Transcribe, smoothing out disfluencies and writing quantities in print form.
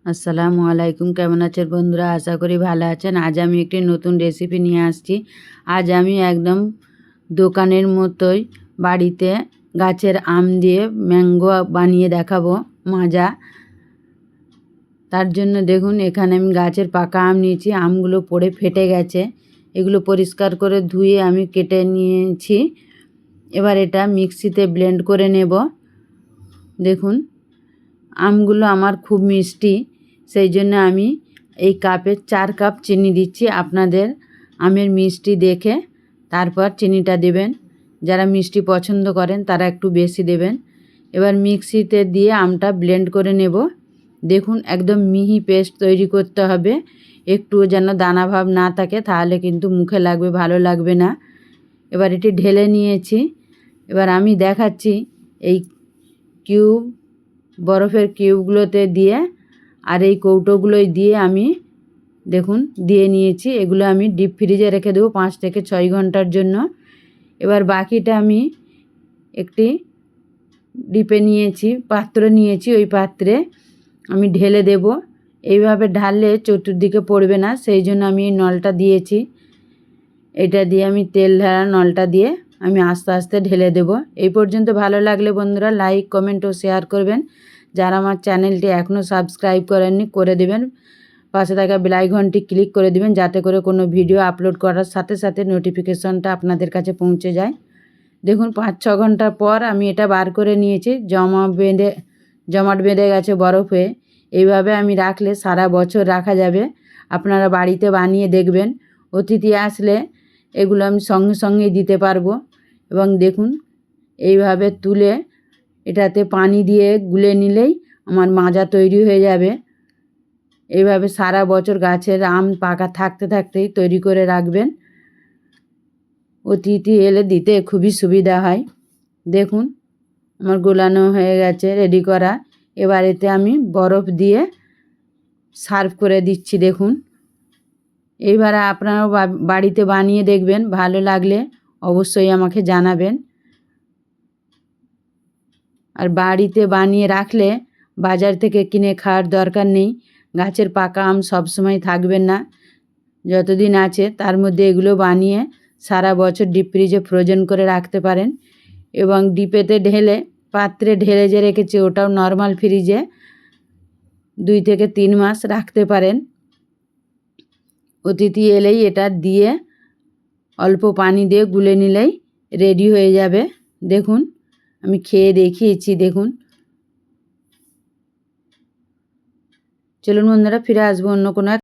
আসসালামু আলাইকুম। কেমন আছেন বন্ধুরা? আশা করি ভালো আছেন। আজ আমি একটি নতুন রেসিপি নিয়ে আসছি। আজ আমি একদম দোকানের মতোই বাড়িতে গাছের আম দিয়ে ম্যাঙ্গো বানিয়ে দেখাবো মাজা। তার জন্য দেখুন এখানে আমি গাছের পাকা আম নিয়েছি। আমগুলো পড়ে ফেটে গেছে। এগুলো পরিষ্কার করে ধুয়ে আমি কেটে নিয়েছি। এবার এটা মিক্সিতে ব্লেন্ড করে নেব। দেখুন আমগুলো আমার খুব মিষ্টি, সেই জন্য আমি এই কাপে 4 কাপ চিনি দিচ্ছি। আপনাদের আমের মিষ্টি দেখে তারপর চিনিটা দেবেন। যারা মিষ্টি পছন্দ করেন তারা একটু বেশি দেবেন। এবার মিক্সিতে দিয়ে আমটা ব্লেন্ড করে নেব। দেখুন একদম মিহি পেস্ট তৈরি করতে হবে, একটু যেন দানা ভাব না থাকে, তাহলে কিন্তু মুখে লাগবে, ভালো লাগবে না। এবার এটি ঢেলে নিয়েছি। এবার আমি দেখাচ্ছি এই কিউব বরফের কিউবগুলোতে দিয়ে আর এই কৌটোগুলোই দিয়ে আমি দেখুন দিয়ে নিয়েছি। এগুলো আমি ডিপ ফ্রিজে রেখে দেবো 5 থেকে 6 ঘন্টার জন্য। এবার বাকিটা আমি একটি ডিপে নিয়েছি, পাত্র নিয়েছি, ওই পাত্রে আমি ঢেলে দেব। এইভাবে ঢাললে চতুর্দিকে পড়বে না, সেই জন্য আমি এই নলটা দিয়েছি। এটা দিয়ে আমি তেল ঢালা নলটা দিয়ে আমি আস্তে আস্তে ঢেলে দেব। এই পর্যন্ত ভালো লাগলে বন্ধুরা লাইক, কমেন্ট ও শেয়ার করবেন। যারা আমার চ্যানেলটি এখনও সাবস্ক্রাইব করেননি করে দেবেন। পাশে থাকা বেল আইকনটি ক্লিক করে দিবেন, যাতে করে কোনো ভিডিও আপলোড করার সাথে সাথে নোটিফিকেশনটা আপনাদের কাছে পৌঁছে যায়। দেখুন 5-6 ঘন্টা পর আমি এটা বার করে নিয়েছি। জমাট বেঁধে গেছে বরফে। এইভাবে আমি রাখলে সারা বছর রাখা যাবে। আপনারা বাড়িতে বানিয়ে দেখবেন। অতিথি আসলে এগুলো আমি সঙ্গে সঙ্গেই দিতে পারবো। এবং দেখুন এইভাবে তুলে এটাতে পানি দিয়ে গুলে নিলেই আমার মাজা তৈরি হয়ে যাবে। এইভাবে সারা বছর গাছের আম পাকা থাকতে থাকতেই তৈরি করে রাখবেন। অতিথি এলে দিতে খুবই সুবিধা হয়। দেখুন আমার গোলানো হয়ে গেছে, রেডি করা। এবার এতে আমি বরফ দিয়ে সার্ভ করে দিচ্ছি। দেখুন এইবারে আপনারাও বাড়িতে বানিয়ে দেখবেন, ভালো লাগলে অবশ্যই আমাকে জানাবেন। আর বাড়িতে বানিয়ে রাখলে বাজার থেকে কিনে খাওয়ার দরকার নেই। গাছের পাকা আম সবসময় থাকবে না, যতদিন আছে তার মধ্যে এগুলো বানিয়ে সারা বছর ডিপ ফ্রিজে ফ্রোজেন করে রাখতে পারেন। এবং ডিপেতে ঢেলে পাত্রে ঢেলে যে রেখেছি ওটাও নর্মাল ফ্রিজে 2 থেকে 3 মাস রাখতে পারেন। অতিথি এলেই এটা দিয়ে অল্প পানি দিয়ে গুলে নিলেই রেডি হয়ে যাবে। দেখুন আমি খেয়ে দেখিয়েছি। দেখুন চলুন বন্ধুরা ফিরে আসবো অন্য কোনো